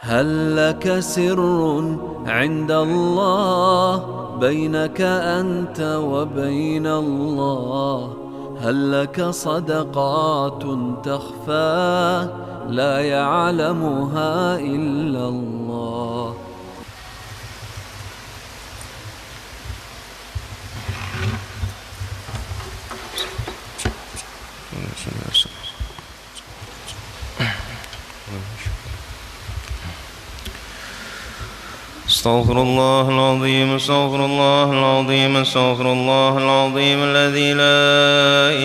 هل لك سر عند الله بينك أنت وبين الله؟ هل لك صدقات تخفى لا يعلمها إلا الله؟ استغفر الله العظيم استغفر الله العظيم استغفر الله العظيم الذي لا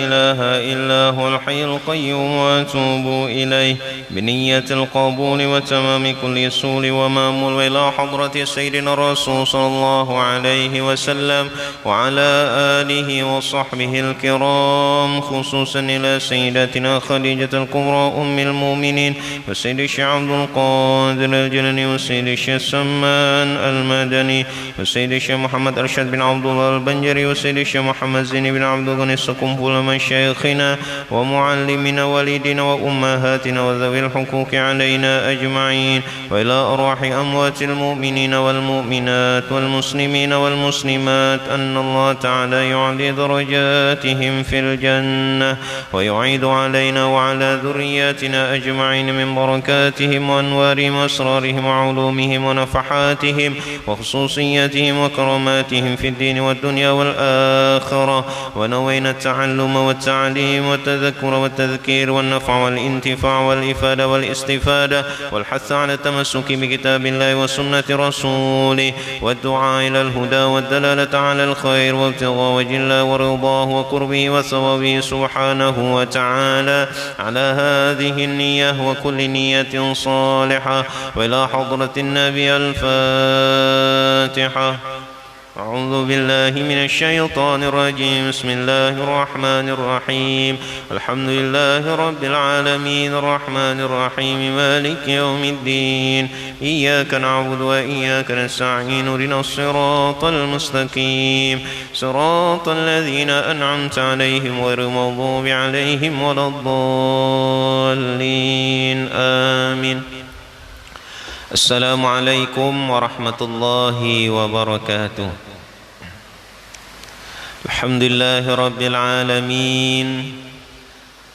إله إلا هو الحي القيوم وأتوب إليه بنية القبول وتمام كل سول ومامول إلى حضرة سيدنا الرسول صلى الله عليه وسلم وعلى آله وصحبه الكرام، خصوصا إلى سيدتنا خديجة الكبرى أم المؤمنين وسيد الشيخ عبد القادر الجيلاني وسيد الشيخ سمان المدني وسيد الشيخ محمد أرشد بن عبد الله البنجري وسيد الشيخ محمد زين بن عبد الغني السقنفل من شيخنا ومعلمنا والدنا وأمهاتنا وذوي الحقوق علينا أجمعين، وإلى أرواح أموات المؤمنين والمؤمنات والمسلمين والمسلمات أن الله تعالى يعلي درجاتهم في الجنة ويعيد علينا وعلى ذرياتنا أجمعين من بركاتهم وأنوارهم وأسرارهم وعلومهم ونفحاتهم وخصوصياتهم وكراماتهم في الدين والدنيا والآخرة. ونوينا التعلم والتعليم والتذكر والتذكير والنفع والانتفاع والإفادة والاستفادة والحث على التمسك بكتاب الله وسنة رسوله والدعاء إلى الهدى والدلالة على الخير وابتغاء وجه الله ورضاه وقربه وثوابه سبحانه وتعالى. على هذه النية وكل نية صالحة، وإلى حضرة النبي الفاتحة. أعوذ بالله من الشيطان الرجيم. بسم الله الرحمن الرحيم. الحمد لله رب العالمين الرحمن الرحيم مالك يوم الدين. إياك نعبد وإياك نستعين اهدنا الصراط المستقيم صراط الذين أنعمت عليهم غير المغضوب عليهم ولا الضالين آمين. Assalamualaikum warahmatullahi wabarakatuh. Alhamdulillahi rabbil alamin.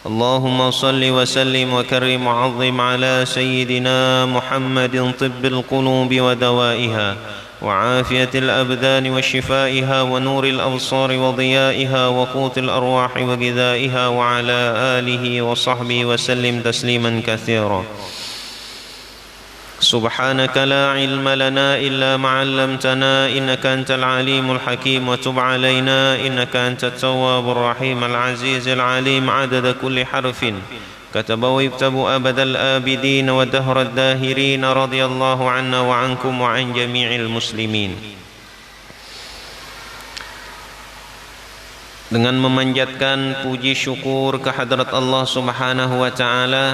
Allahumma salli wa sallim wa karrim wa azim ala sayyidina Muhammadin tibbil qulubi wa dawaiha wa afiyatil abdani wa shifaiha wa nuril absari wa diyaiha wa qutil arwahi wa gidaiha wa ala alihi wa sahbihi wa sallim tasliman katsira. Subhanaka la ilma lana illa ma 'allamtana innaka antal alimul hakim wa tub 'alaina innaka antat tawwabur rahim al-'azizul 'alim 'adada kulli harfin kataba wa yaktubu abadal abidin wa dahrad dahirin radhiyallahu 'anna wa 'ankum wa 'an jami'il muslimin. Dengan memanjatkan puji syukur kehadrat Allah Subhanahu wa taala,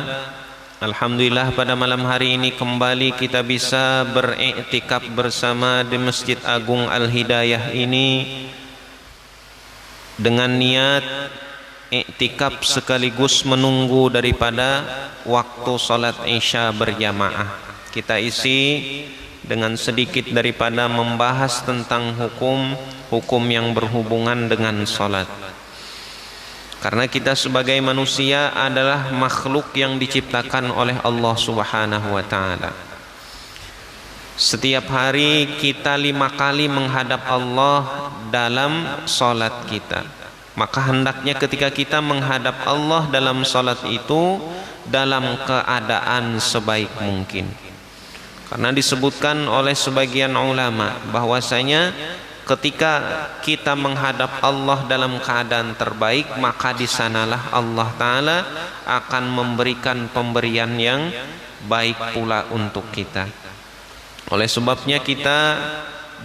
alhamdulillah pada malam hari ini kembali kita bisa beriktikaf bersama di Masjid Agung Al-Hidayah ini dengan niat iktikaf sekaligus menunggu daripada waktu salat Isya berjamaah. Kita isi dengan sedikit daripada membahas tentang hukum yang berhubungan dengan salat. Karena kita sebagai manusia adalah makhluk yang diciptakan oleh Allah Subhanahu wa ta'ala. Setiap hari kita 5 kali menghadap Allah dalam salat kita. Maka hendaknya ketika kita menghadap Allah dalam salat itu dalam keadaan sebaik mungkin. Karena disebutkan oleh sebagian ulama bahwasanya ketika kita menghadap Allah dalam keadaan terbaik, maka di sanalah Allah Ta'ala akan memberikan pemberian yang baik pula untuk kita. Oleh sebabnya kita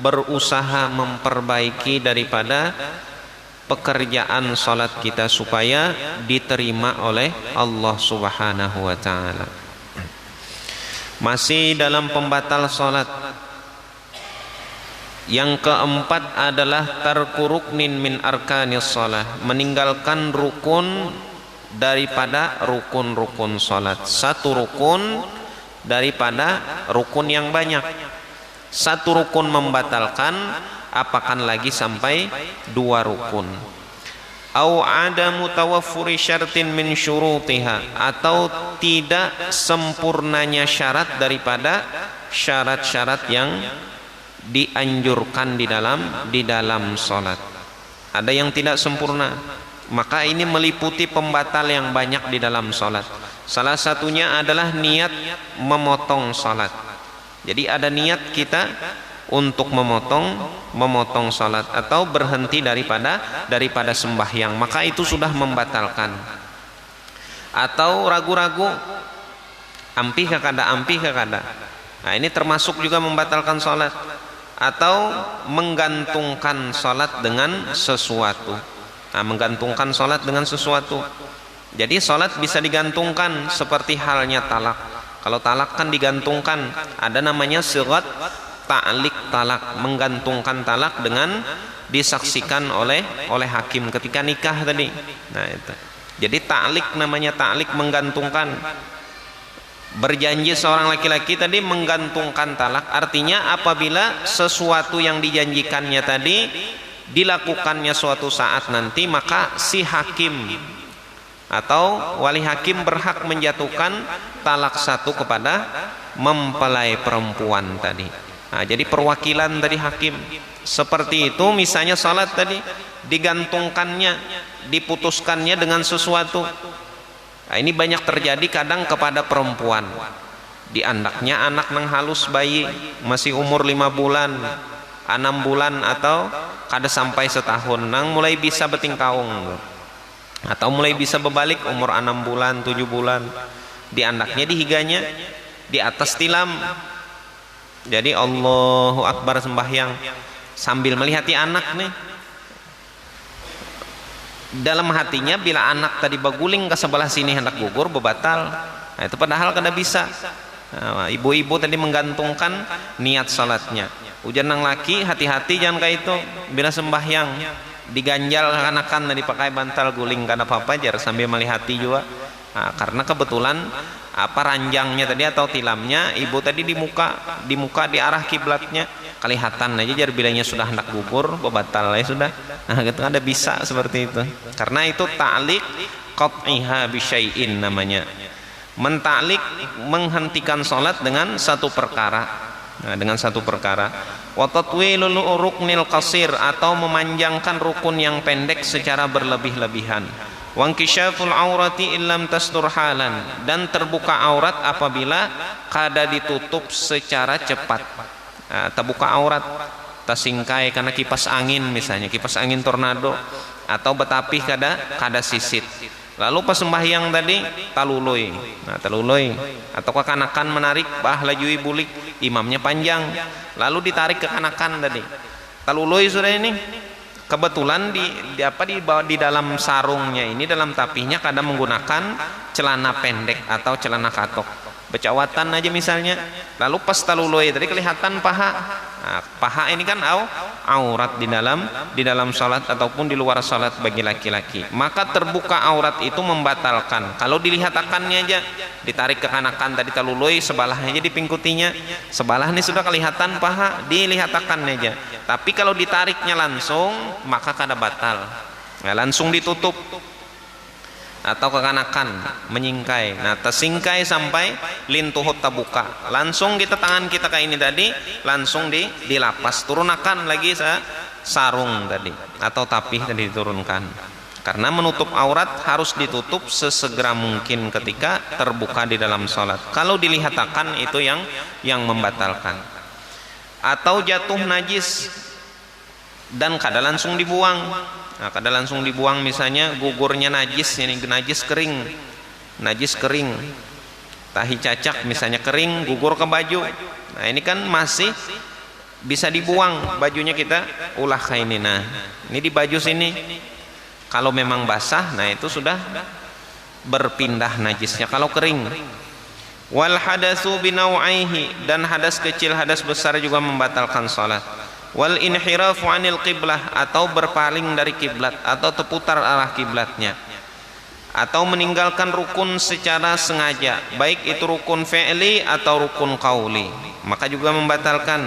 berusaha memperbaiki daripada pekerjaan salat kita supaya diterima oleh Allah Subhanahu wa Ta'ala. Masih dalam pembatal salat, yang keempat adalah tarku ruknin min arkanis shalah, meninggalkan rukun daripada rukun-rukun salat. Satu rukun daripada rukun yang banyak. Satu rukun membatalkan, apakan lagi sampai 2 rukun. Au adamu tawaffuri syartin min syurutiha, atau tidak sempurnanya syarat daripada syarat-syarat yang dianjurkan di dalam salat. Ada yang tidak sempurna, maka ini meliputi pembatal yang banyak di dalam salat. Salah satunya adalah niat memotong salat. Jadi ada niat kita untuk memotong salat atau berhenti daripada sembahyang, maka itu sudah membatalkan. Atau ragu-ragu, ampih kakada. Nah, ini termasuk juga membatalkan salat. Atau menggantungkan salat dengan sesuatu. Nah, menggantungkan salat dengan sesuatu. Jadi salat bisa digantungkan seperti halnya talak. Kalau talak kan digantungkan, ada namanya sigat ta'liq talak, menggantungkan talak dengan disaksikan oleh hakim ketika nikah tadi. Nah itu. Jadi ta'liq namanya, ta'liq menggantungkan. Berjanji seorang laki-laki tadi menggantungkan talak, artinya apabila sesuatu yang dijanjikannya tadi dilakukannya suatu saat nanti, maka si hakim atau wali hakim berhak menjatuhkan talak satu kepada mempelai perempuan tadi. Nah, jadi perwakilan dari hakim seperti itu. Misalnya salat tadi digantungkannya, diputuskannya dengan sesuatu. Nah, ini banyak terjadi kadang kepada perempuan. Di anaknya anak nang halus bayi masih umur 5 bulan, 6 bulan, atau kada sampai setahun nang mulai bisa betingkaung, atau mulai bisa berbalik umur 6 bulan, 7 bulan. Di anaknya, di higanya, di atas tilam. Jadi Allahu Akbar sembahyang sambil melihati anak nih. Dalam hatinya bila anak tadi baguling ke sebelah sini hendak gugur bebatal. Nah, itu padahal kada bisa. Nah, ibu-ibu tadi menggantungkan niat salatnya. Ujar nang laki, hati-hati jangan kayak itu. Bila sembahyang diganjal kanakan tadi pakai bantal guling kada apa-apa jar sambil melihati juga. Nah, karena kebetulan ranjangnya tadi atau tilamnya ibu tadi di muka di arah kiblatnya, kelihatan aja jar bilanya sudah hendak gugur bebatal ya sudah. Nah gitu ada bisa seperti itu, karena itu ta'liq qat'iha bi syai'in namanya, mentaklik menghentikan salat dengan satu perkara. Nah, dengan satu perkara. Wa tatwilul ruknil qasir, atau memanjangkan rukun yang pendek secara berlebih-lebihan. Wangkishaful aurati illam tasdur halan, dan terbuka aurat apabila kada ditutup secara cepat. Nah, terbuka aurat tasingkai karena kipas angin, misalnya kipas angin tornado, atau betapih kada sisit. Lalu pas sembahyang tadi taluluy. Nah, taluluy atau kekanakan menarik bah lajui bulik, imamnya panjang lalu ditarik ke kanakan tadi. Taluluy sudah ini. Kebetulan di dalam sarungnya ini, dalam tapihnya kadang menggunakan celana pendek atau celana katok, becawatan aja misalnya. Lalu pas taluluy tadi kelihatan paha. Nah, paha ini kan aurat di dalam salat ataupun di luar salat bagi laki-laki. Maka terbuka aurat itu membatalkan. Kalau dilihat akannya aja, ditarik ke kanakan tadi taluluy, sebelahnya aja dipingkutinya, sebelah ini sudah kelihatan paha, dilihat akannya aja. Tapi kalau ditariknya langsung, maka kada batal. Nah, langsung ditutup atau kekanakan menyingkai. Nah, tersingkai sampai lintuhut tabuka. Langsung kita tangan kita kayak ini tadi, langsung dilapas, turunakan lagi sarung tadi atau tapih tadi diturunkan. Karena menutup aurat harus ditutup sesegera mungkin ketika terbuka di dalam salat. Kalau dilihat akan itu yang membatalkan. Atau jatuh najis dan kada langsung dibuang. Nah, kada langsung dibuang, misalnya gugurnya najis, ini najis kering, tahi cacak misalnya kering, gugur ke baju. Nah, ini kan masih bisa dibuang bajunya, kita ulah kayak ini. Nah, ini di baju sini kalau memang basah, nah itu sudah berpindah najisnya kalau kering. Wal hadatsu binau'aihi, dan hadas kecil hadas besar juga membatalkan salat. Wal inhirafu anil qiblah, atau berpaling dari kiblat atau terputar arah kiblatnya. atau meninggalkan rukun secara sengaja, baik itu rukun fi'li atau rukun qauli, maka juga membatalkan.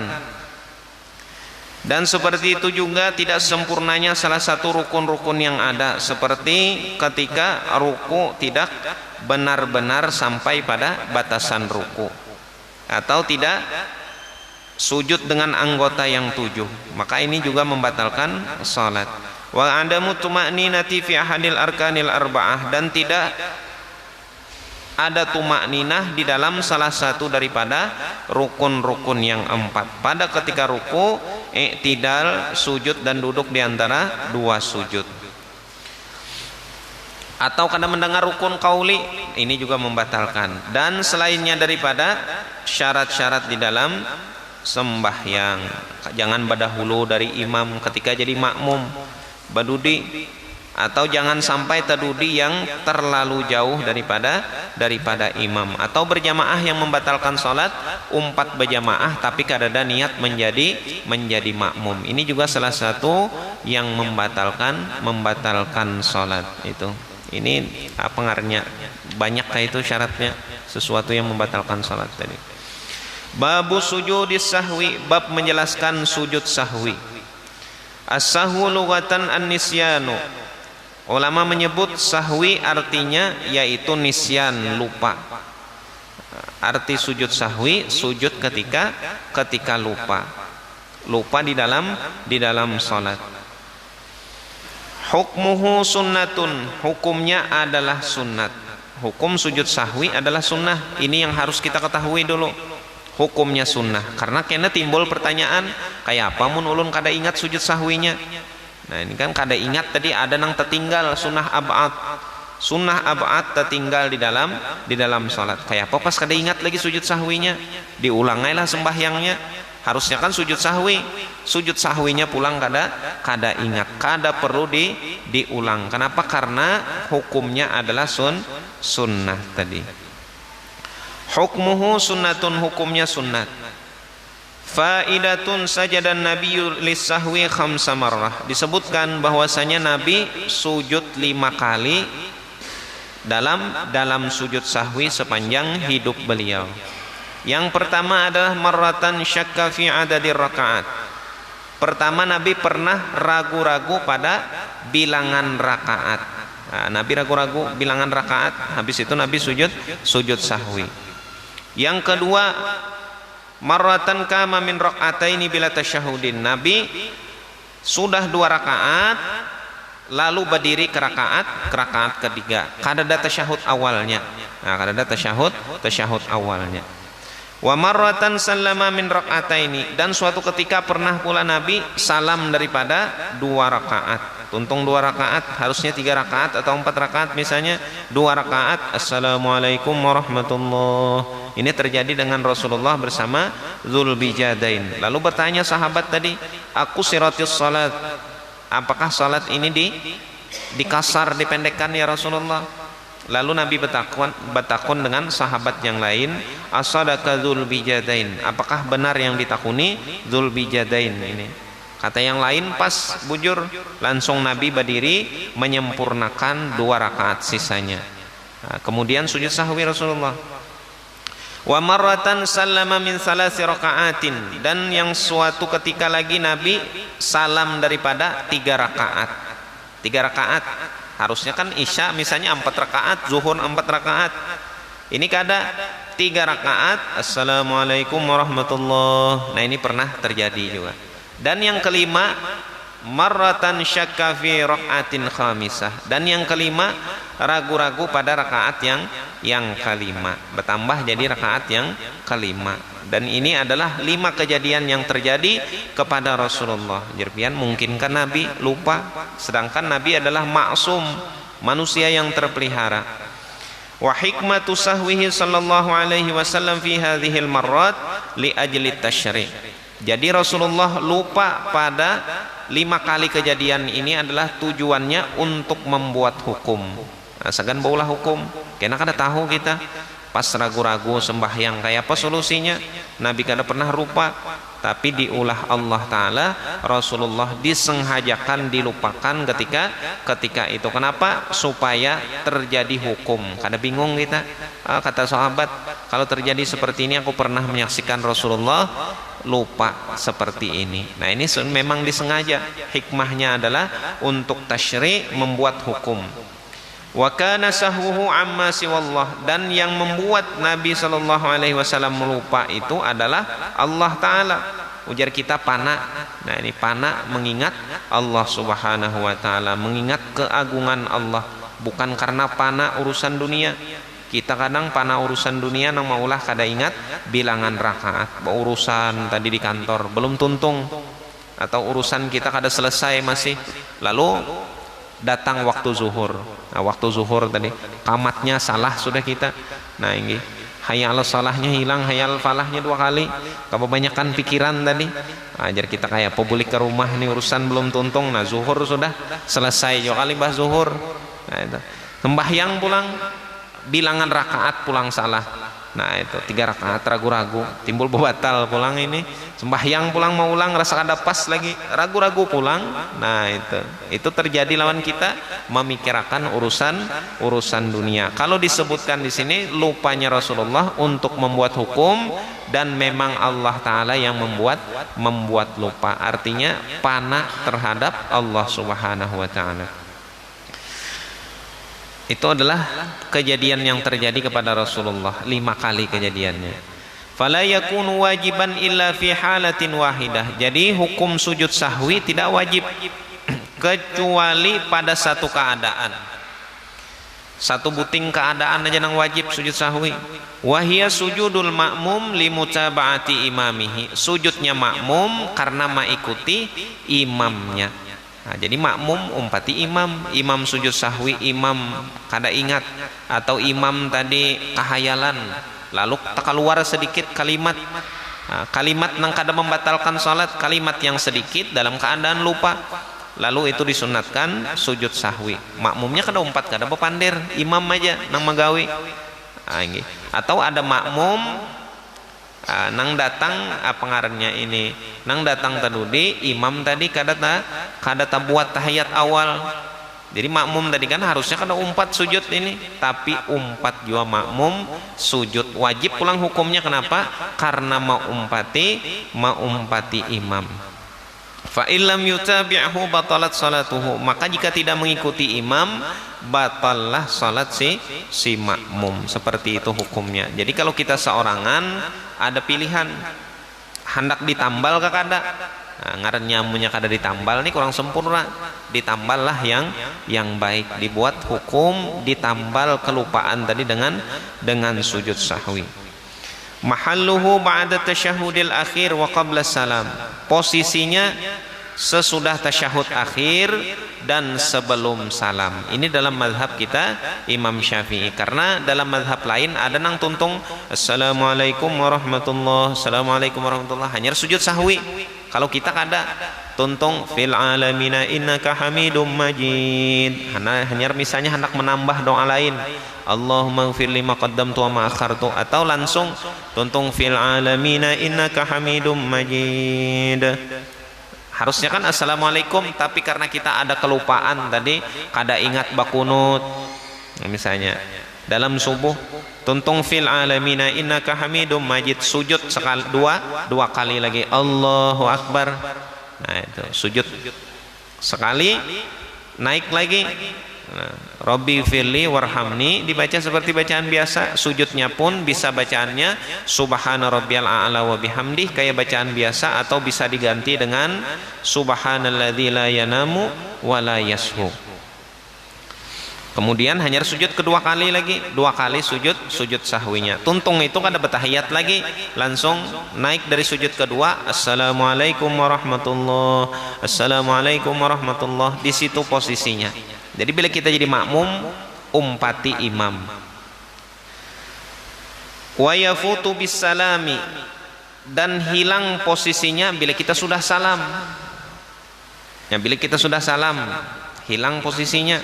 Dan seperti itu juga tidak sempurnanya salah satu rukun-rukun yang ada, seperti ketika ruku tidak benar-benar sampai pada batasan ruku, atau tidak sujud dengan anggota yang 7, maka ini juga membatalkan salat. Wa adamu tuma'ninati fi ahadil arkanil arba'ah, dan tidak ada tumakninah di dalam salah satu daripada rukun-rukun yang 4. Pada ketika ruku, i'tidal, sujud dan duduk di antara 2 sujud. Atau karena mendengar rukun qauli, ini juga membatalkan. Dan selainnya daripada syarat-syarat di dalam sembahyang, jangan berdahulu dari imam ketika jadi makmum, badudi, atau jangan sampai tadudi yang terlalu jauh daripada imam, atau berjamaah yang membatalkan salat, umpat berjamaah tapi kadada niat menjadi makmum. Ini juga salah satu yang membatalkan salat itu. Ini apa ngarannya? Banyak kayak itu syaratnya, sesuatu yang membatalkan salat tadi. Babu sujudis sahwi, bab menjelaskan sujud sahwi. As-sahwu lughatan an-nisyanu. Ulama menyebut sahwi artinya yaitu nisyan, lupa. Arti sujud sahwi, sujud ketika lupa di dalam salat. Hukmuhu sunnatun, hukumnya adalah sunnat. Hukum sujud sahwi adalah sunnah. Ini yang harus kita ketahui dulu. Hukumnya sunnah. Karena kena timbul pertanyaan, kayak apa mun ulun kada ingat sujud sahwinya? Nah ini kan kada ingat tadi ada nang tertinggal sunnah ab'ad tertinggal di dalam salat. Kayak apa pas kada ingat lagi sujud sahwinya? Diulangailah sembahyangnya. Harusnya kan sujud sahwinya pulang kada ingat, kada perlu diulang. Kenapa? Karena hukumnya adalah sunnah tadi. Hukmuhu sunnatun, hukumnya sunnat. Faidatun sajadan nabiyyu lis-sahwi khamsa marrah. Disebutkan bahwasanya Nabi sujud 5 kali dalam sujud sahwi sepanjang hidup beliau. Yang pertama adalah marratan syakka fi adadir rakaat. Pertama Nabi pernah ragu-ragu pada bilangan rakaat. Nah, Nabi ragu-ragu bilangan rakaat, habis itu Nabi sujud sahwi. Yang kedua, marratan kama min raka'ataini bila tasyahudin. Nabi sudah 2 rakaat lalu berdiri ke rakaat ketiga. Kadada tasyahud awalnya. Nah, kadada tasyahud awalnya. Wa marratan sallama min raka'ataini, dan suatu ketika pernah pula Nabi salam daripada 2 rakaat. Tuntung 2 rakaat, harusnya 3 rakaat atau 4 rakaat misalnya. 2 rakaat, assalamualaikum warahmatullahi. Ini terjadi dengan Rasulullah bersama Dzulbijadain. Lalu bertanya sahabat tadi, aku siratis salat, apakah salat ini dikasar, dipendekkan ya Rasulullah? Lalu Nabi bertakun dengan sahabat yang lain, asadaka Dzulbijadain, apakah benar yang ditakuni Dzulbijadain ini? Kata yang lain pas bujur. Langsung Nabi berdiri menyempurnakan 2 rakaat sisanya. Nah, kemudian sujud sahwi Rasulullah. Wa marratan sallama min 3 raka'atin, dan yang suatu ketika lagi Nabi salam daripada 3 rakaat. 3 rakaat harusnya kan isya misalnya 4 rakaat, zuhur 4 rakaat. Ini kada 3 rakaat, assalamualaikum warahmatullahi. Nah ini pernah terjadi juga. Dan yang kelima, marratan syakka fi raka'atin khamisah, dan yang kelima ragu-ragu pada rakaat yang kelima, bertambah jadi rakaat yang kelima. Dan ini adalah 5 kejadian yang terjadi kepada Rasulullah. Jirpian mungkinkah Nabi lupa, sedangkan Nabi adalah maksum, manusia yang terpelihara. Wa hikmatu sahwihi sallallahu alaihi wasallam fi hadhil marrat li ajli tasyri'. Jadi Rasulullah lupa pada 5 kali kejadian ini adalah tujuannya untuk membuat hukum. Nah, segan baulah hukum. Kena kada tahu kita pas ragu-ragu sembahyang kayak apa solusinya, Nabi kada pernah rupa, tapi diulah Allah Ta'ala, Rasulullah disengajakan dilupakan ketika itu. Kenapa? Supaya terjadi hukum. Kada bingung kita. Kata sahabat, kalau terjadi seperti ini, aku pernah menyaksikan Rasulullah lupa seperti ini. Nah, ini memang disengaja. Hikmahnya adalah untuk tasyri', membuat hukum. Wa kana sahwuhu amma siwallah, dan yang membuat Nabi sallallahu alaihi wasallam melupa itu adalah Allah Ta'ala. Ujar kita pana. Nah, ini pana mengingat Allah Subhanahu wa Ta'ala, mengingat keagungan Allah, bukan karena pana urusan dunia. Kita kadang pana urusan dunia nang maulah kada ingat bilangan rakaat, urusan tadi di kantor belum tuntung, atau urusan kita kada selesai masih, lalu datang waktu zuhur. Nah, waktu zuhur tadi qamatnya salah sudah kita. Nah, ini hayal salahnya hilang, hayal falahnya 2 kali. Kebanyakan pikiran tadi. Ajar kita kayak publik ke rumah nih urusan belum tuntung. Nah, zuhur sudah selesai 2 kali bah zuhur. Nah, itu. Sembahyang pulang bilangan rakaat pulang salah. Nah, itu 3 rakaat ragu-ragu, timbul batal pulang ini. Sembahyang pulang mau ulang rasa kada pas lagi, ragu-ragu pulang. Nah, itu terjadi lawan kita memikirkan urusan dunia. Kalau disebutkan di sini lupanya Rasulullah untuk membuat hukum, dan memang Allah Ta'ala yang membuat lupa. Artinya pana terhadap Allah Subhanahu wa Ta'ala. Itu adalah kejadian yang terjadi kepada Rasulullah 5 kali kejadiannya. Fala yakunu wajiban illa fi halatin wahidah. Jadi hukum sujud sahwi tidak wajib kecuali pada satu keadaan. Satu buting keadaan aja yang wajib sujud sahwi. Wahia sujudul ma'mum limutaba'ati imamihi. Sujudnya makmum karena mengikuti imamnya. Nah, jadi makmum umpati imam sujud sahwi, imam kada ingat, atau imam tadi kahayalan, lalu tak keluar sedikit kalimat. Nah, kalimat nang kada membatalkan salat, kalimat yang sedikit dalam keadaan lupa, lalu itu disunatkan sujud sahwi. Makmumnya kada umpat, kada bepandir, imam aja nang magawi. Nah, ini. Atau ada makmum nang datang apa ngarannya ini, nang datang tadudi imam tadi kada buat tahiyat awal. Jadi makmum tadi kan harusnya kada umpat sujud ini, tapi umpat juga makmum sujud wajib pulang hukumnya. Kenapa? Karena mau umpati imam. Fa illam yutabi'hu batalat salatuhu, maka jika tidak mengikuti imam batallah salat si makmum. Seperti itu hukumnya. Jadi kalau kita seorangan ada pilihan hendak ditambal ke kada, nah, ngaran nyamunya kada ditambal nih kurang sempurna, ditamballah yang baik, dibuat hukum ditambal kelupaan tadi dengan sujud sahwi. Mahalluhu ba'da tasyahudil akhir wa qabla salam. Posisinya sesudah tasyahud akhir dan sebelum salam. Ini dalam mazhab kita Imam Syafi'i. Karena dalam mazhab lain ada nang tuntung Assalamualaikum warahmatullahi, Assalamualaikum warahmatullahi, hanya sujud sahwi. Kalau kita kada tuntung fil alamina innaka hamidum majid, hanya misalnya hendak menambah doa lain, Allahumma ighfir lima qaddamtu wa ma akhartu, atau langsung tuntung fil alamina innaka hamidum majid. Harusnya kan assalamualaikum, tapi karena kita ada kelupaan tadi, kada ingat bakunut. Nah, misalnya dalam subuh tuntung fil alamina innaka hamidum majid, sujud sekali dua kali lagi Allahu akbar. Nah, itu sujud sekali, naik lagi. Nah, Rabbi firli warhamni dibaca seperti bacaan biasa. Sujudnya pun bisa bacaannya subhana rabbiyal a'la wa bihamdih kayak bacaan biasa, atau bisa diganti dengan subhanalladzi la yanamu wa la yashu. Kemudian hanya sujud kedua kali lagi, 2 kali sujud sahwinya. Tuntung itu kada bertahiyat lagi, langsung naik dari sujud kedua, assalamualaikum warahmatullahi, assalamualaikum warahmatullahi. Di situ posisinya. Jadi bila kita jadi makmum, umpati imam. Wa yafutu bis salami, dan hilang posisinya bila kita sudah salam. Ya, bila kita sudah salam, hilang posisinya.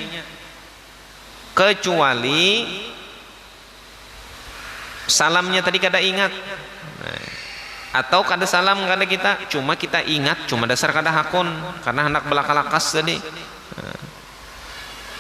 Kecuali salamnya tadi kada ingat. Atau kada salam kada kita, cuma kita ingat, cuma dasar kada hakun karena hendak belakalakas tadi.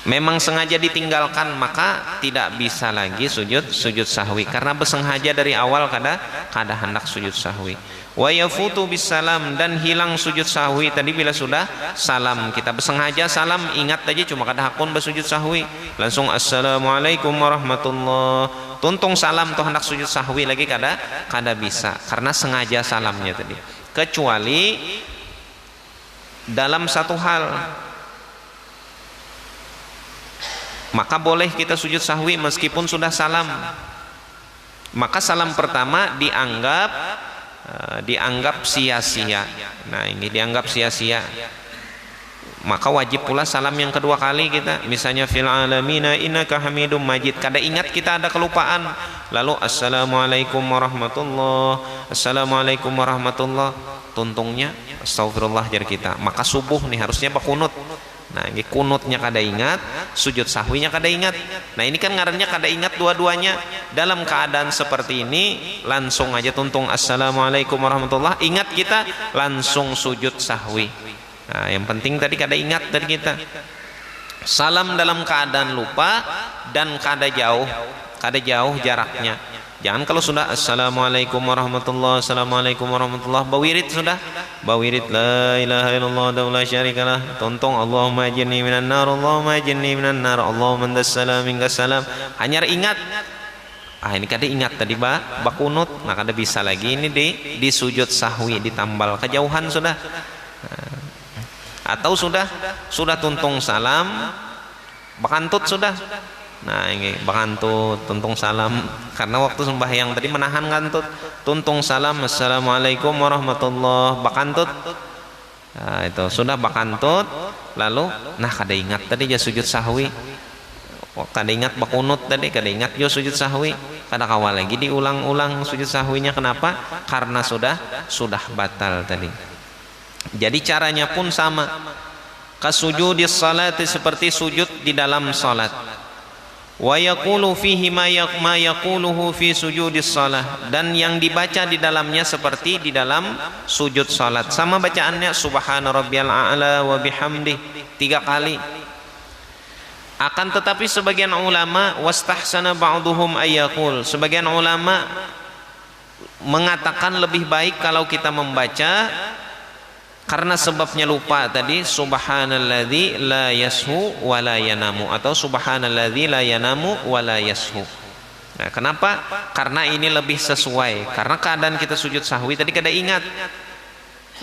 Memang sengaja ditinggalkan, maka tidak bisa lagi sujud sahwi karena bersengaja dari awal kada hendak sujud sahwi. Wa yafutu bisalam, dan hilang sujud sahwi tadi bila sudah salam. Kita bersengaja salam, ingat aja cuma kada hakun bersujud sahwi, langsung assalamualaikum warahmatullah. Tuntung salam tuh hendak sujud sahwi lagi kada bisa karena sengaja salamnya tadi. Kecuali dalam satu hal, maka boleh kita sujud sahwi meskipun sudah salam. Maka salam pertama dianggap sia-sia. Nah, ini dianggap sia-sia. Maka wajib pula salam yang kedua kali kita. Misalnya fil alamina innaka hamidum majid. Kada ingat kita ada kelupaan. Lalu assalamualaikum warahmatullah. Assalamualaikum warahmatullah. Tuntungnya astagfirullah jar kita. Maka subuh nih harusnya berkunut. Nah, ini kunutnya kada ingat, sujud sahwinya kada ingat. Nah, ini kan ngarannya kada ingat dua-duanya. Dalam keadaan seperti ini langsung aja tuntung assalamualaikum warahmatullah. Ingat kita langsung sujud sahwi. Nah, yang penting tadi kada ingat dari kita. Salam dalam keadaan lupa dan kada jauh jaraknya. Jangan kalau sudah assalamualaikum warahmatullah, assalamualaikum warahmatullah, bawirid sudah, bawirid la ilaha illallah wa la syarikalah, tuntung Allahumma ajirni minan nar, Allahumma ajirni minan nar, Allahumma antas salam minkas salam. Hanya ingat. Ini kada ingat tadi bakunut, nah kada bisa lagi ini di sujud sahwi ditambal kejauhan sudah. Atau sudah tuntung salam bakantut sudah. Nah, ini bakantut tuntung salam karena waktu sembahyang tadi menahan kantut. Tuntung salam assalamualaikum warahmatullah, bakantut. Nah, itu sudah bakantut, lalu kada ingat tadi ya sujud sahwi. Kada ingat bakunut tadi, kada ingat yo sujud sahwi. Kada kawal lagi diulang-ulang sujud sahwinya. Kenapa? Karena sudah batal tadi. Jadi caranya pun sama. Kasujudis salati, seperti sujud di dalam salat. Wa yaqulu fihi ma yaquluhu fi sujudis salah, dan yang dibaca di dalamnya seperti di dalam sujud salat. Sama bacaannya subhana rabbiyal a'la wa bihamdih 3 kali. Akan tetapi sebagian ulama wastahsana ba'duhum ayyaqul, sebagian ulama mengatakan lebih baik kalau kita membaca karena sebabnya lupa tadi subhanalladzi la yashu wa la yanamu, atau subhanalladzi la yanamu wa la yashu. Nah, kenapa? Karena ini lebih sesuai. Karena keadaan kita sujud sahwi tadi kada ingat.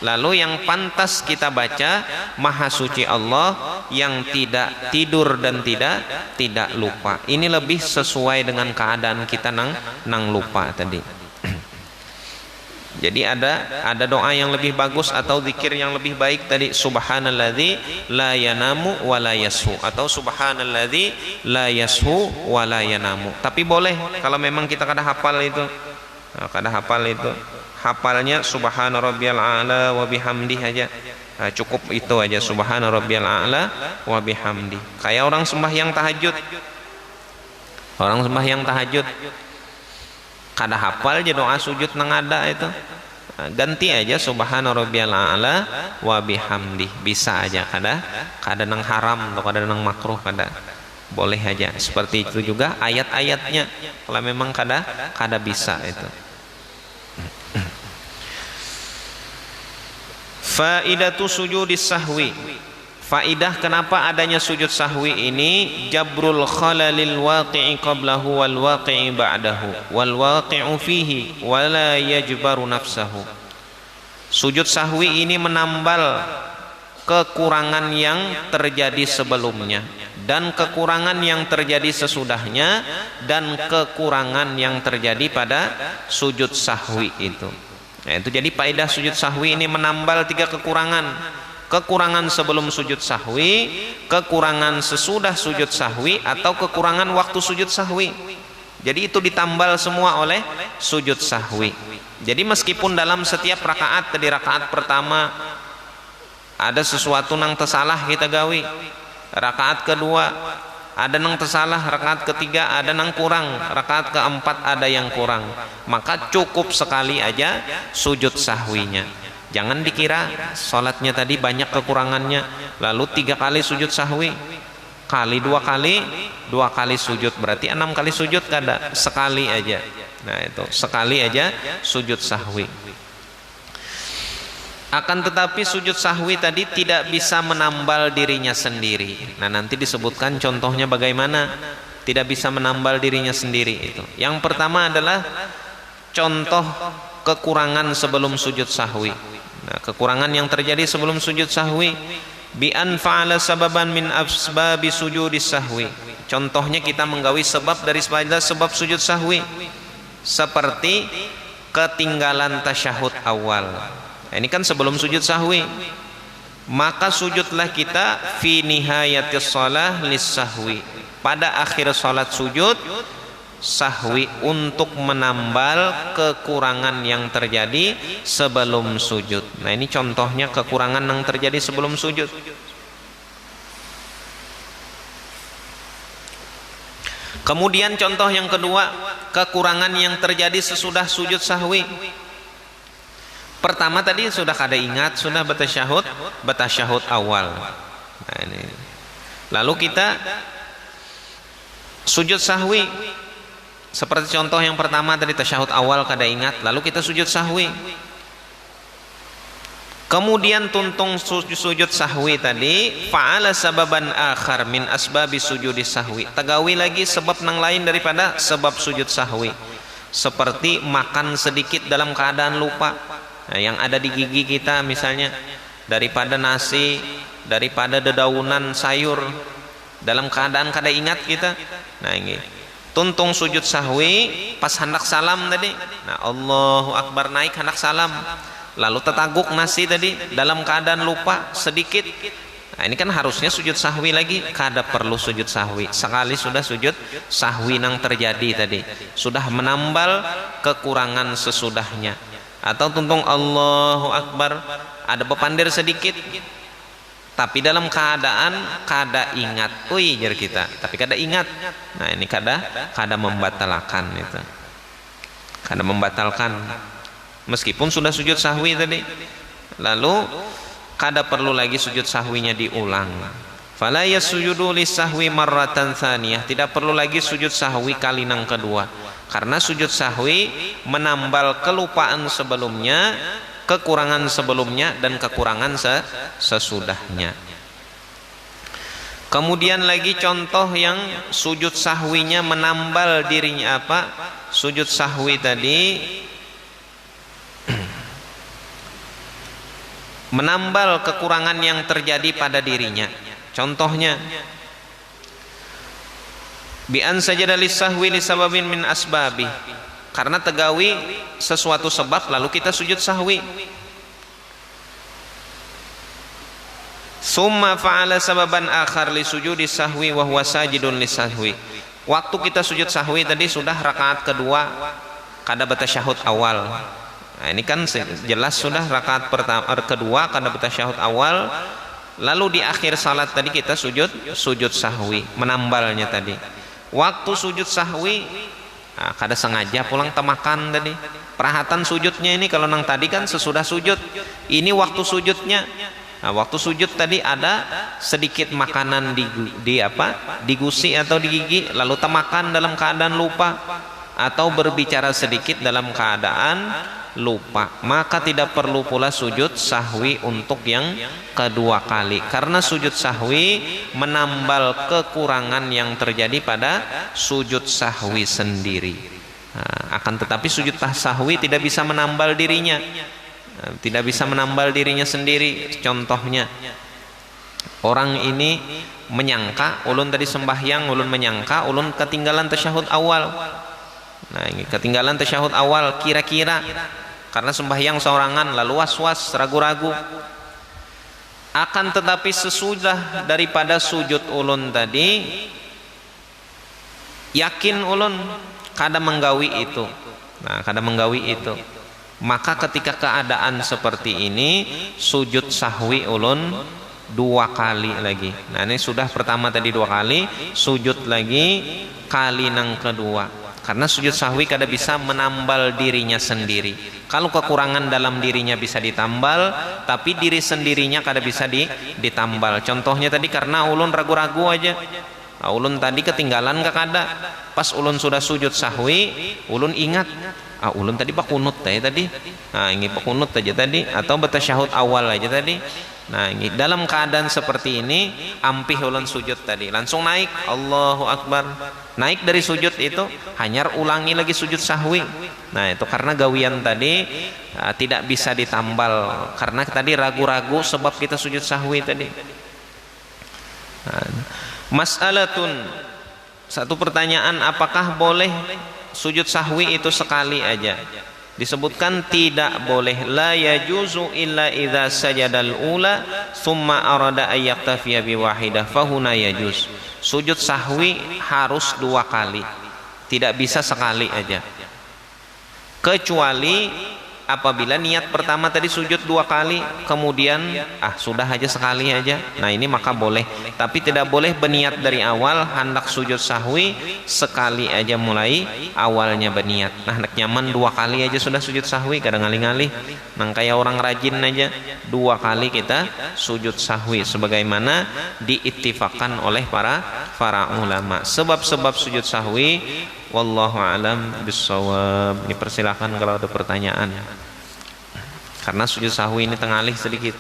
Lalu yang pantas kita baca Maha Suci Allah yang tidak tidur dan tidak lupa. Ini lebih sesuai dengan keadaan kita nang lupa tadi. Jadi ada doa yang lebih bagus atau zikir yang lebih baik tadi subhanalladzi la yanamu wa la yashu, atau subhanalladzi la yashu wa la yanamu. Tapi boleh kalau memang kita kada hafal itu. Nah, kada hafal itu. Hafalnya subhana rabbiyal a'la wa bihamdih aja. Nah, cukup itu aja subhana rabbiyal a'la wa bihamdih. Kayak orang sembahyang tahajud. Orang sembahyang tahajud kada hafal aja doa sujud nang ada itu, ganti aja subhana rabbiyal a'la wa bihamdih, bisa aja. kada nang haram atau kada nang makruh, kada boleh aja. Seperti itu juga ayat-ayatnya kalau memang kada bisa itu. Faidatu sujudis sahwi, faidah kenapa adanya sujud sahwi ini, jabrul khalalil waqi'i qablahu wal waqi'i ba'dahu wal waqi'u fihi wa la yajbaru nafsahu. Sujud sahwi ini menambal kekurangan yang terjadi sebelumnya dan kekurangan yang terjadi sesudahnya dan kekurangan yang terjadi pada sujud sahwi itu. Nah, itu jadi faedah sujud sahwi ini menambal 3 kekurangan. Kekurangan sebelum sujud sahwi, kekurangan sesudah sujud sahwi, atau kekurangan waktu sujud sahwi. Jadi itu ditambal semua oleh sujud sahwi. Jadi meskipun dalam setiap rakaat, tadi rakaat pertama ada sesuatu nang tersalah kita gawi, rakaat kedua ada nang tersalah rakaat ketiga, ada nang kurang rakaat keempat, ada yang kurang, maka cukup sekali aja sujud sahwinya. Jangan dikira sholatnya tadi banyak kekurangannya lalu 3 kali sujud sahwi, kali 2 kali sujud, berarti 6 kali sujud kada, sekali aja. Nah itu sekali aja sujud sahwi. Akan tetapi sujud sahwi tadi tidak bisa menambal dirinya sendiri. Nah nanti disebutkan contohnya bagaimana tidak bisa menambal dirinya sendiri itu. Yang pertama adalah contoh kekurangan sebelum sujud sahwi. Nah, kekurangan yang terjadi sebelum sujud sahwi, bi an fa'ala sababan min asbabi sujudis sahwi. Contohnya kita menggawi sebab dari sebab sujud sahwi, seperti ketinggalan tasyahud awal. Nah, ini kan sebelum sujud sahwi, maka sujudlah kita fi nihayatis shalah lis sahwi, pada akhir salat sujud sahwi untuk menambal kekurangan yang terjadi sebelum sujud. Nah ini contohnya kekurangan yang terjadi sebelum sujud. Kemudian contoh yang kedua, kekurangan yang terjadi sesudah sujud sahwi. Pertama tadi sudah kada ingat, sudah batasyahud awal. Nah ini. Lalu kita sujud sahwi. Seperti contoh yang pertama tadi, tasyahud awal kada ingat, lalu kita sujud sahwi. Kemudian tuntung sujud sahwi tadi, fa'ala sababan akhar min asbabi sujudi sahwi. Tegawi lagi sebab nang lain daripada sebab sujud sahwi. Seperti makan sedikit dalam keadaan lupa. Nah, yang ada di gigi kita misalnya, daripada nasi, daripada dedaunan sayur, dalam keadaan kada ingat kita. Nah ini tuntung sujud sahwi pas hendak salam tadi. Nah Allahu Akbar naik hendak salam, lalu tetaguk nasi tadi dalam keadaan lupa sedikit. Nah ini kan harusnya sujud sahwi lagi, kada perlu sujud sahwi, sekali sudah sujud sahwi nang terjadi tadi, sudah menambal kekurangan sesudahnya. Atau tuntung Allahu Akbar ada bepandir sedikit, tapi dalam keadaan kada ingat, jar kita, tapi kada ingat. Nah ini kada membatalkan itu, kada membatalkan meskipun sudah sujud sahwi tadi. Lalu kada perlu lagi sujud sahwinya diulang. Fala yasjudu lisahwi marratan tsaniyah, tidak perlu lagi sujud sahwi kali nang kedua, karena sujud sahwi menambal kelupaan sebelumnya, kekurangan sebelumnya, dan kekurangan sesudahnya. Kemudian lagi contoh yang sujud sahwinya menambal dirinya apa? Sujud sahwi tadi menambal kekurangan yang terjadi pada dirinya. Contohnya bi an sajada lis-sahwi li sababin min asbabi, karena tegawi sesuatu sebab lalu kita sujud sahwi. Summa fa'ala sababan akhar li sujudi sahwi wa huwa sajidun li sahwi. Waktu kita sujud sahwi tadi sudah rakaat kedua, kada batasyahud awal. Nah ini kan jelas sudah rakaat pertama kedua kada batasyahud awal, lalu di akhir salat tadi kita sujud sahwi, menambalnya tadi. Waktu sujud sahwi kada sengaja pulang temakan tadi. Perhatian sujudnya ini, kalau nang tadi kan sesudah sujud, ini waktu sujudnya. Nah, waktu sujud tadi ada sedikit makanan di gusi atau di gigi, lalu temakan dalam keadaan lupa, atau berbicara sedikit dalam keadaan lupa, maka tidak perlu pula sujud sahwi untuk yang kedua kali, karena sujud sahwi menambal kekurangan yang terjadi pada sujud sahwi sendiri. Nah, akan tetapi sujud sahwi tidak bisa menambal dirinya, tidak bisa menambal dirinya sendiri. Contohnya orang ini menyangka, ulun tadi sembahyang, ulun menyangka ulun ketinggalan tasyahud awal. Nah ini ketinggalan tasyahud awal kira-kira, karena sembahyang seorangan lalu was-was, ragu-ragu. Akan tetapi sesudah daripada sujud ulun tadi, yakin ulun kada menggawi itu. Nah kada menggawi itu, maka ketika keadaan seperti ini sujud sahwi ulun 2 kali lagi. Nah ini sudah pertama tadi 2 kali, sujud lagi kali nang kedua. Karena sujud sahwi kada bisa menambal dirinya sendiri. Kalau kekurangan dalam dirinya bisa ditambal, tapi diri sendirinya kada bisa ditambal. Contohnya tadi karena ulun ragu-ragu aja. Nah, ulun tadi ketinggalan kada. Pas ulun sudah sujud sahwi, ulun ingat, ulun tadi bakunut tadi. Nah, ini bakunut aja tadi atau batasyahud awal aja tadi. Nah, ini dalam keadaan seperti ini, ampih ulun sujud tadi, langsung naik, Allahu Akbar. Naik dari sujud itu, hanyar ulangi lagi sujud sahwi. Nah, itu karena gawian tadi tidak bisa ditambal. Karena tadi ragu-ragu sebab kita sujud sahwi tadi. Nah, mas'alatun, satu pertanyaan, apakah boleh sujud sahwi itu sekali aja? Disebutkan tidak boleh, la yajuzu illa idza sajadal ula thumma arada ay yaktafiya bi wahidah fahuna yajuz. Sujud sahwi harus 2 kali, tidak bisa sekali aja, kecuali apabila niat pertama tadi sujud 2 kali, kemudian sudah aja sekali aja. Nah ini maka boleh, tapi tidak boleh berniat dari awal hendak sujud sahwi sekali aja, mulai awalnya berniat. Nah hendak nyaman 2 kali aja sudah sujud sahwi, kadang ngalih-ngalih. Nah kayak orang rajin aja 2 kali kita sujud sahwi, sebagaimana diittifaqkan oleh para ulama. Sebab-sebab sujud sahwi, wallahu alam bissawab. Ini persilakan kalau ada pertanyaan. Karena sujud sahwi ini tengalih sedikit.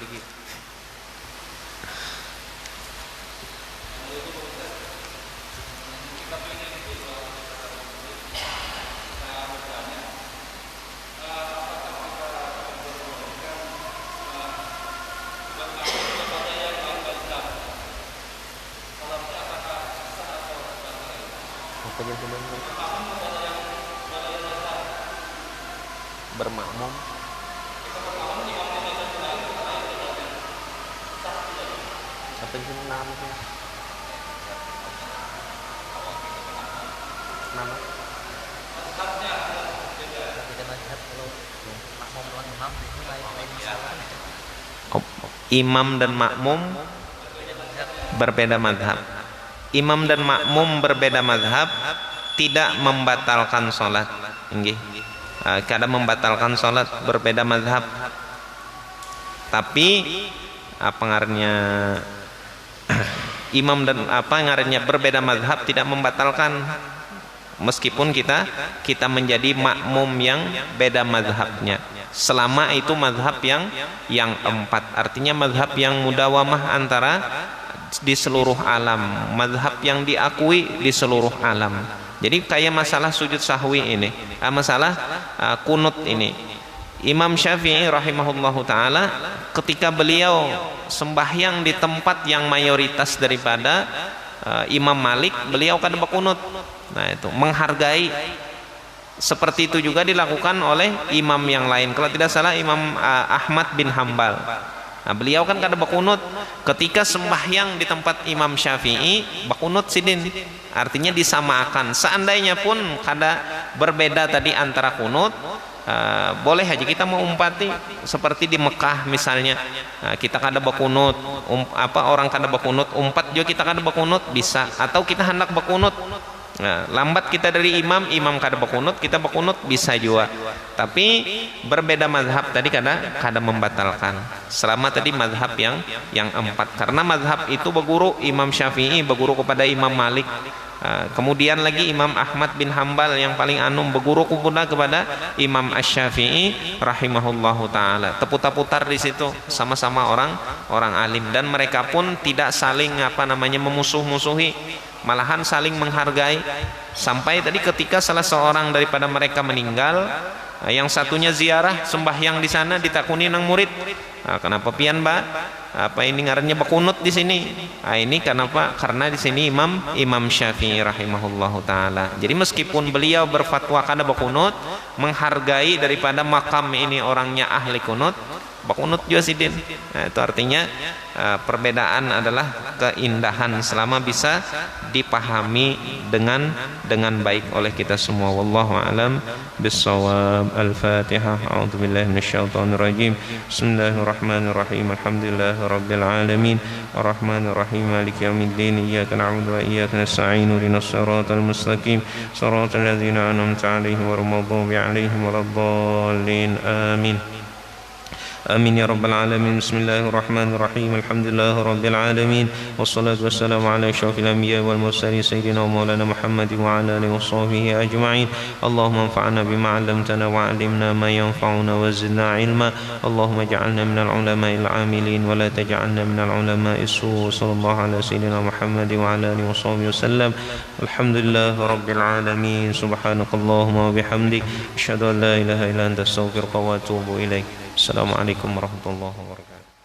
Bermakmum apa sih namanya? Nama imam dan makmum berbeda mazhab. Imam dan makmum berbeda mazhab tidak membatalkan sholat. Nggih. Kadang membatalkan sholat, berbeda mazhab. Tapi apa ngarannya imam dan apa ngarannya berbeda mazhab tidak membatalkan, meskipun kita menjadi makmum yang beda mazhabnya, selama itu mazhab yang 4. Artinya mazhab yang mudawamah antara di seluruh alam, mazhab yang diakui di seluruh alam. Jadi kayak masalah sujud sahwi ini, masalah kunut ini, Imam Syafi'i rahimahullahu ta'ala ketika beliau sembahyang di tempat yang mayoritas daripada Imam Malik, beliau kan berkunut. Nah itu menghargai. Seperti itu juga dilakukan oleh imam yang lain. Kalau tidak salah Imam Ahmad bin Hambal. Nah, beliau kan kada berkunut ketika sembahyang di tempat Imam Syafi'i, berkunut sidin. Artinya disamakan. Seandainya pun kada berbeda tadi antara kunut, boleh aja kita mau umpati seperti di Mekah misalnya. Kita kada berkunut, orang kada berkunut, umpat juga kita kada berkunut bisa. Atau kita hendak berkunut, lambat kita dari imam kada berkunut, kita berkunut bisa juga. Tapi berbeda mazhab tadi kada membatalkan, selama tadi mazhab yang 4. Karena mazhab itu berguru Imam Syafi'i, berguru kepada Imam Malik. Kemudian lagi Imam Ahmad bin Hambal yang paling anum berguru kepada Imam Asy-Syafi'i rahimahullahu taala. Terputar-putar di situ, sama-sama orang alim, dan mereka pun tidak saling memusuh-musuhi, malahan saling menghargai. Sampai tadi ketika salah seorang daripada mereka meninggal, yang satunya ziarah sembahyang di sana, ditakuni nang murid, kenapa pian mbak? Apa ini ngarannya berkunut di sini? Ini kenapa? Karena di sini Imam Syafi'i rahimahullahu taala. Jadi meskipun beliau berfatwa kada berkunut, menghargai daripada makam ini orangnya ahli kunut, bakunut juga sidin. Nah, itu artinya perbedaan adalah keindahan selama bisa dipahami dengan baik oleh kita semua. Wallahu a'lam bissawab. Al-Fatihah. A'udzubillahi minasyaitonir rajim. Bismillahirrahmanirrahim. Alhamdulillahirabbil alamin. Arrahmanir rahim. Maliki yaumiddin. Iyyaka na'budu wa iyyaka nasta'in. Ihdinas siratal mustaqim. Siratal ladzina an'amta 'alaihim ghairil maghdubi 'alaihim waladdallin. Amin. آمين يا رب العالمين. بسم الله الرحمن الرحيم. الحمد لله رب العالمين والصلاة والسلام على أشرف الأنبياء والمرسلين سيدنا ومولانا محمد وعلى آله وصحبه أجمعين. اللهم انفعنا بما علمتنا وعلمنا ما ينفعنا وزدنا علما. اللهم اجعلنا من العلماء العاملين ولا تجعلنا من العلماء السوء. صلى الله على سيدنا محمد وعلى آله وصحبه وسلم. الحمد لله رب العالمين. سبحانك اللهم وبحمدك أشهد أن لا إله إلا أنت أستغفرك وأتوب إليك. Assalamualaikum warahmatullahi wabarakatuh.